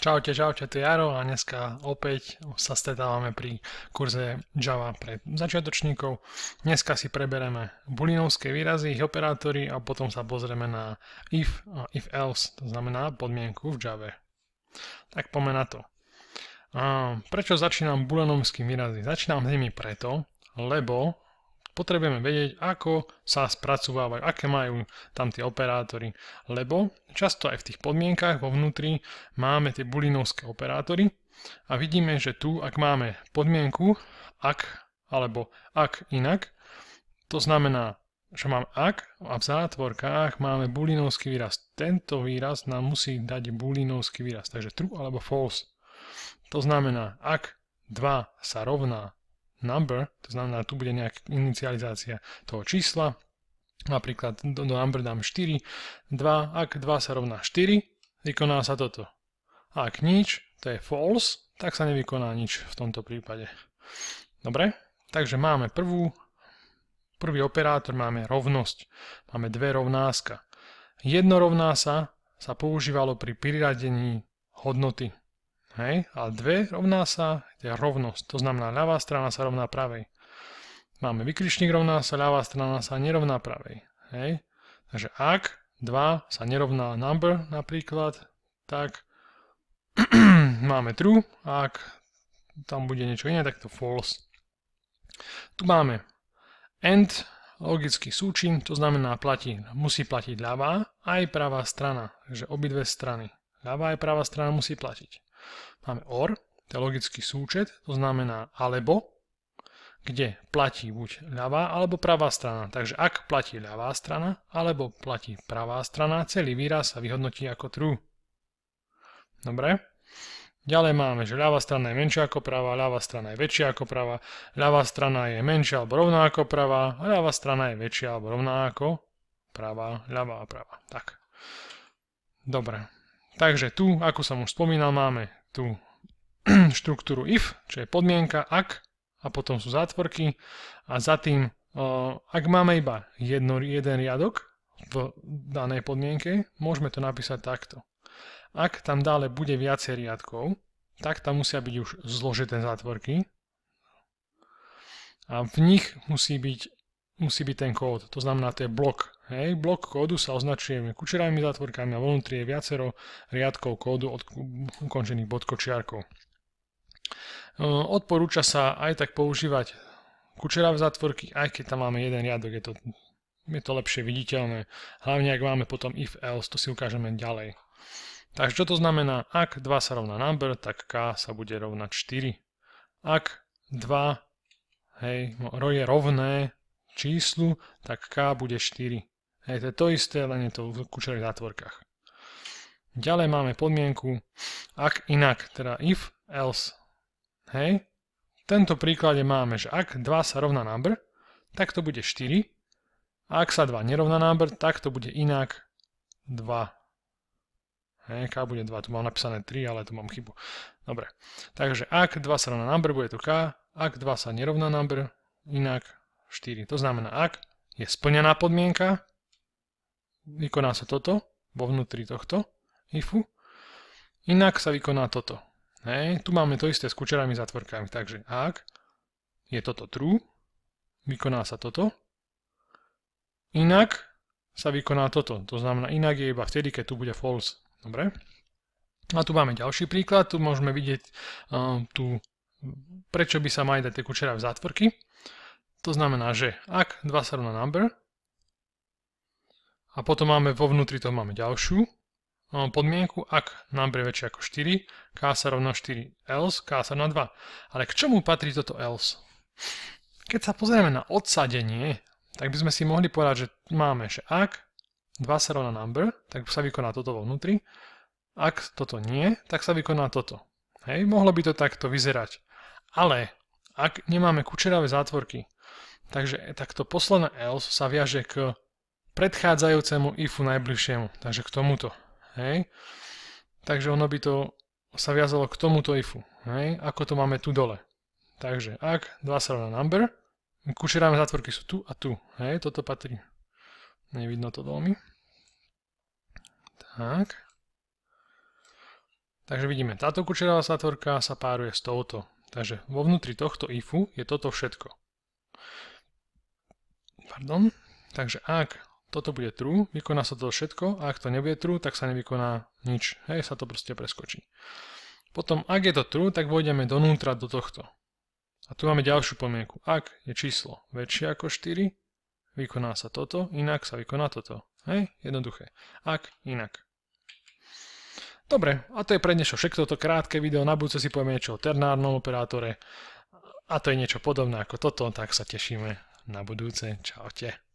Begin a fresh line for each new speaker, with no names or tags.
Čaute, tu je Jaro a dneska opäť sa stretávame pri kurze Java pre začiatočníkov. Dneska si prebereme booleanovské výrazy, ich operátory a potom sa pozrieme na if a if else, to znamená podmienku v Java. Tak poďme na to. Prečo začínam booleanovským výrazy? Začínam s nimi preto, lebo potrebujeme vedieť, ako sa spracovávajú, aké majú tam tie operátory, lebo často aj v tých podmienkach vo vnútri máme tie booleanovské operátory a vidíme, že tu, ak máme podmienku ak alebo ak inak, to znamená, že mám ak a v zátvorkách máme booleanovský výraz. Tento výraz nám musí dať booleanovský výraz, takže true alebo false. To znamená, ak 2 sa rovná number, to znamená, tu bude nejaká inicializácia toho čísla, napríklad do number dám 4, 2, ak 2 sa rovná 4, vykoná sa toto. Ak nič, to je false, tak sa nevykoná nič v tomto prípade. Dobre, takže máme prvý operátor, máme rovnosť, máme dve rovnáska. Jedno rovná sa používalo pri priradení hodnoty. Hej, a 2 rovná sa je rovnosť, to znamená ľavá strana sa rovná pravej. Máme vykričník rovná sa, ľavá strana sa nerovná pravej. Hej, takže ak 2 sa nerovná number napríklad, tak máme true, a ak tam bude niečo iné, tak to false. Tu máme and, logický súčin, to znamená musí platiť ľavá aj pravá strana, takže obidve strany. Ľavá aj pravá strana musí platiť. Máme or, to je logický súčet, to znamená alebo, kde platí buď ľavá alebo pravá strana. Takže ak platí ľavá strana alebo platí pravá strana, celý výraz sa vyhodnotí ako true. Dobre? Ďalej máme, že ľavá strana je menšia ako pravá, ľavá strana je väčšia ako pravá, ľavá strana je menšia alebo rovná ako pravá a ľavá strana je väčšia alebo rovná ako pravá, ľavá a pravá. Tak. Dobre. Takže tu, ako som už spomínal, máme tú štruktúru if, čo je podmienka ak a potom sú zátvorky a za tým, ak máme iba jeden riadok v danej podmienke, môžeme to napísať takto. Ak tam dále bude viacej riadkov, tak tam musia byť už zložité zátvorky a v nich musí byť ten kód, to znamená, to je blok. Hej, blok kódu sa označuje kučeravými zátvorkami a vnútri je viacero riadkov kódu ukončených bodkočiarkou. Odporúča sa aj tak používať kučeravé zátvorky, aj keď tam máme jeden riadok, je to lepšie viditeľné. Hlavne ak máme potom if else, to si ukážeme ďalej. Takže čo to znamená? Ak 2 sa rovná number, tak k sa bude rovnať 4. Ak 2 je rovné číslu, tak k bude 4. Hej, to je to isté, len je to v kučerových zátvorkách. Ďalej máme podmienku ak inak, teda if else. Hej, v tento príklade máme, že ak 2 sa rovná number, tak to bude 4. A ak sa 2 nerovná number, tak to bude inak 2. Hej, k bude 2, tu mám napísané 3, ale tu mám chybu. Dobre, takže ak 2 sa rovná number, bude tu k, ak 2 sa nerovná number, inak 4. To znamená, ak je splnená podmienka, vykoná sa toto vo vnútri tohto ifu, inak sa vykoná toto. Hej, tu máme to isté s kučeravými zátvorkami, takže ak je toto true, vykoná sa toto, inak sa vykoná toto. To znamená, inak je iba vtedy, keď tu bude false. Dobre? A tu máme ďalší príklad, tu môžeme vidieť prečo by sa mali dať tie kučeravé zátvorky. To znamená, že ak 2 sa rovná number a potom máme vo vnútri toho máme ďalšiu podmienku, ak number je väčšie ako 4, k sa rovná 4, else k sa rovná 2. Ale k čomu patrí toto else? Keď sa pozrieme na odsadenie, tak by sme si mohli povedať, že máme, že ak 2 sa rovná number, tak sa vykoná toto vo vnútri, ak toto nie, tak sa vykoná toto. Hej, mohlo by to takto vyzerať. Ale ak nemáme kučeravé zátvorky, takže takto posledné else sa viaže k predchádzajúcemu ifu najbližšiemu, takže k tomuto. Hej. Takže ono by to sa viazalo k tomuto ifu, hej, ako to máme tu dole. Takže ak 2 sa rovná number, kučeravé zátvorky sú tu a tu. Hej, toto patrí. Nevidno to veľmi. Tak. Takže vidíme, táto kučerová satvorka sa páruje s touto. Takže vo vnútri tohto ifu je toto všetko. Pardon. Takže ak toto bude true, vykoná sa to všetko, a ak to nebude true, tak sa nevykoná nič. Hej, sa to proste preskočí. Potom, ak je to true, tak vojdeme donútra do tohto. A tu máme ďalšiu pomienku. Ak je číslo väčšie ako 4, vykoná sa toto, inak sa vykoná toto. Hej, jednoduché. Ak, inak. Dobre, a to je pre dnešok všetko toto krátke video. Na budúce si povieme niečo o ternárnom operátore. A to je niečo podobné ako toto, tak sa tešíme na budúce. Čaute.